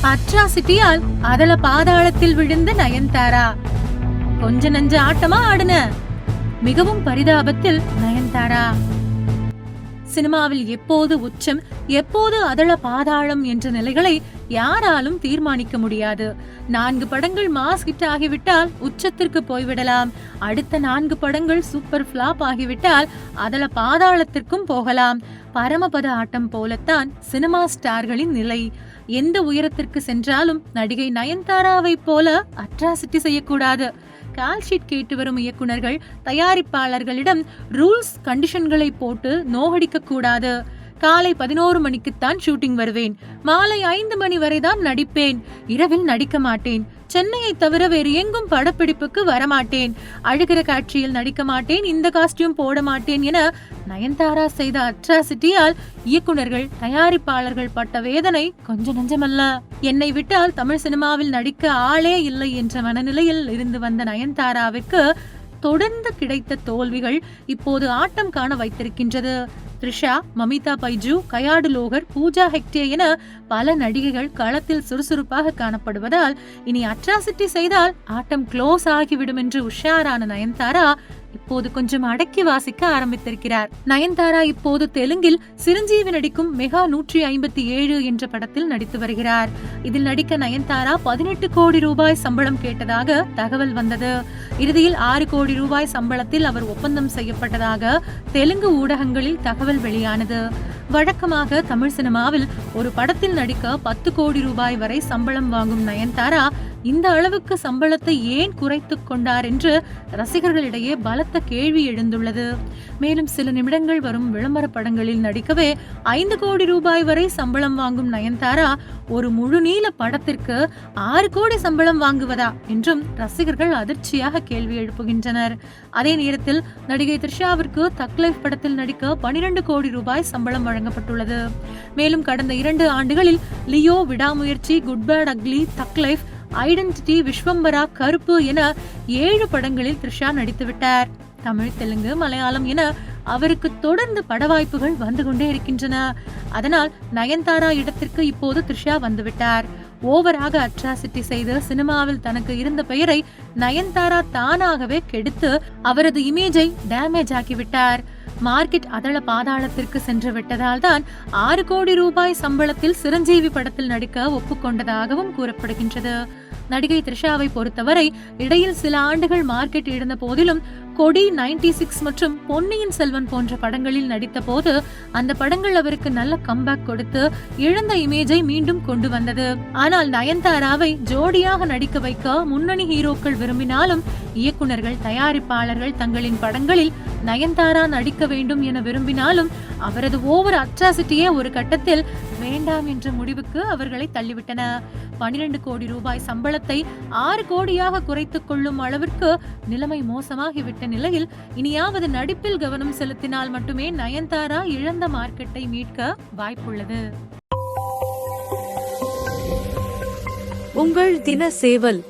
அட்ராசிட்டியால் அதல பாதாளத்தில் விழுந்த நயன்தாரா. கொஞ்ச நஞ்ச ஆட்டமா ஆடுன. மிகவும் பரிதாபத்தில் நயன்தாரா. சினிமாவில் எப்போது உச்சம், எப்போது அதள பாதாளம் என்ற நிலைகளை யாராலும் தீர்மானிக்க முடியாது. 4 படங்கள் மாஸ் ஹிட் ஆகிவிட்டால் உச்சத்திற்கு போய்விடலாம். அடுத்த 4 படங்கள் சூப்பர் பிளாப் ஆகிவிட்டால் அதள பாதாளத்திற்கும் போகலாம். பரமபத ஆட்டம் போலத்தான் சினிமா ஸ்டார்களின் நிலை. எந்த உயரத்திற்கு சென்றாலும் நடிகை நயன்தாராவை போல அட்ராசிட்டி செய்யக்கூடாது. கால்ஷீட் கேட்டு வரும் இயக்குனர்கள், தயாரிப்பாளர்களிடம் ரூல்ஸ் கண்டிஷன்களை போட்டு நோகடிக்க கூடாது. காலை 11 மணிக்குத்தான் ஷூட்டிங் வருவேன், மாலை 5 மணி வரைதான் நடிப்பேன், இரவில் நடிக்க மாட்டேன், சென்னையை தவிர வேறு எங்கும் படப்பிடிப்புக்கு வரமாட்டேன், அழுகிற காட்சியில் நடிக்க மாட்டேன், இந்த காஸ்டியூம் போட மாட்டேன் என நயன்தாரா செய்த அட்ராசிட்டியால் இயக்குனர்கள், தயாரிப்பாளர்கள் பட்ட வேதனை கொஞ்சம் நஞ்சமல்ல. என்னை விட்டால் தமிழ் சினிமாவில் நடிக்க ஆளே இல்லை என்ற மனநிலையில் இருந்து வந்த நயன்தாராவிற்கு தொடர்ந்து கிடைத்த தோல்விகள் இப்போது ஆட்டம் காண வைத்திருக்கின்றது. த்ரிஷா, மமிதா பைஜு, கயாடு லோகர், பூஜா ஹெக்டே என பல நடிகைகள் களத்தில் சுறுசுறுப்பாக காணப்படுவதால் இனி அட்ராசிட்டி செய்தால் ஆட்டம் க்ளோஸ் ஆகிவிடும் என்று உஷாரான நயன்தாரா இப்போது கொஞ்சம் அடக்கி வாசிக்க ஆரம்பித்திருக்கிறார். நயன்தாரா இப்போது தெலுங்கில் சிரஞ்சீவி நடிக்கும் மெகா 157 என்ற படத்தில் நடித்து வருகிறார். இதில் நடிக்க நயன்தாரா 18 கோடி ரூபாய் சம்பளம் கேட்டதாக தகவல் வந்தது. இறுதியில் 6 கோடி ரூபாய் சம்பளத்தில் அவர் ஒப்பந்தம் செய்யப்பட்டதாக தெலுங்கு ஊடகங்களில் தகவல் வெளியானது. வழக்கமாக தமிழ் சினிமாவில் ஒரு படத்தில் நடிக்க 10 கோடி ரூபாய் வரை சம்பளம் வாங்கும் நயன்தாரா இந்த அளவுக்கு சம்பளத்தை ஏன் குறைத்துக் கொண்டார் என்று ரசிகர்களிடையே பலத்த கேள்வி எழுந்துள்ளது. மேலும் சில நிமிடங்கள் வரும் விளம்பர படங்களில் நடிக்கவே 5 கோடி ரூபாய் வரை சம்பளம் வாங்கும் நயன்தாரா ஒரு முழு நீள படத்திற்கு 6 கோடி சம்பளம் வாங்குவதா என்றும் ரசிகர்கள் அதிர்ச்சியாக கேள்வி எழுப்புகின்றனர். அதே நேரத்தில் நடிகை த்ரிஷாவிற்கு தக் லைஃப் படத்தில் நடிக்க 12 கோடி ரூபாய் சம்பளம் வழங்கப்பட்டுள்ளது. மேலும் கடந்த 2 ஆண்டுகளில் லியோ, விடாமுயற்சி, குட் பேட் அக்லி, தக் லைஃப், ஐடென்டிட்டி, விஸ்வம்பரா, கருப்பு என 7 படங்களில் த்ரிஷா நடித்துவிட்டார். தமிழ், தெலுங்கு, மலையாளம் என அவருக்கு தொடர்ந்து பட வாய்ப்புகள் வந்து கொண்டே இருக்கின்றன. அதனால் நயன்தாரா இடத்திற்கு இப்போது த்ரிஷா வந்துவிட்டார். ஓவராக அட்ராசிட்டி செய்து சினிமாவில் தனக்கு இருந்த பெயரை நயன்தாரா தானாகவே கெடுத்து அவரது இமேஜை டேமேஜ் ஆக்கிவிட்டார். மார்க்கெட் அதள பாதாளத்திற்கு சென்று விட்டதால் தான் 6 கோடி ரூபாய் சம்பளத்தில் சிரஞ்சீவி படத்தில் நடிக்க ஒப்புக்கொண்டதாகவும் கூறப்படுகின்றது. நடிகை த்ரிஷாவை பொறுத்தவரை இடையில் சில ஆண்டுகள் மார்க்கெட் இழந்த போதிலும் கொடி, 96 மற்றும் பொன்னியின் செல்வன் போன்ற படங்களில் நடித்த போது அந்த படங்கள் அவருக்கு நல்ல கம்பேக் கொடுத்து இழந்த இமேஜை மீண்டும் கொண்டு வந்தது. ஆனால் நயன்தாராவை ஜோடியாக நடிக்க வைக்க முன்னணி ஹீரோக்கள் விரும்பினாலும் இயக்குனர்கள், தயாரிப்பாளர்கள் தங்களின் படங்களில் நயன்தாரா நடிக்க வேண்டும் என விரும்பினாலும் அவரது ஓவர் அட்ராசிட்டியே ஒரு கட்டத்தில் வேண்டாம் என்ற முடிவுக்கு அவர்களை தள்ளிவிட்டன. 12 கோடி ரூபாய் சம்பளத்தை 6 கோடியாக குறைத்துக் கொள்ளும் அளவிற்கு நிலைமை மோசமாகிவிட்ட நிலையில் இனியாவது நடிப்பில் கவனம் செலுத்தினால் மட்டுமே நயன்தாரா இழந்த மார்க்கெட்டை மீட்க வாய்ப்புள்ளது. உங்கள் தின சேவல்.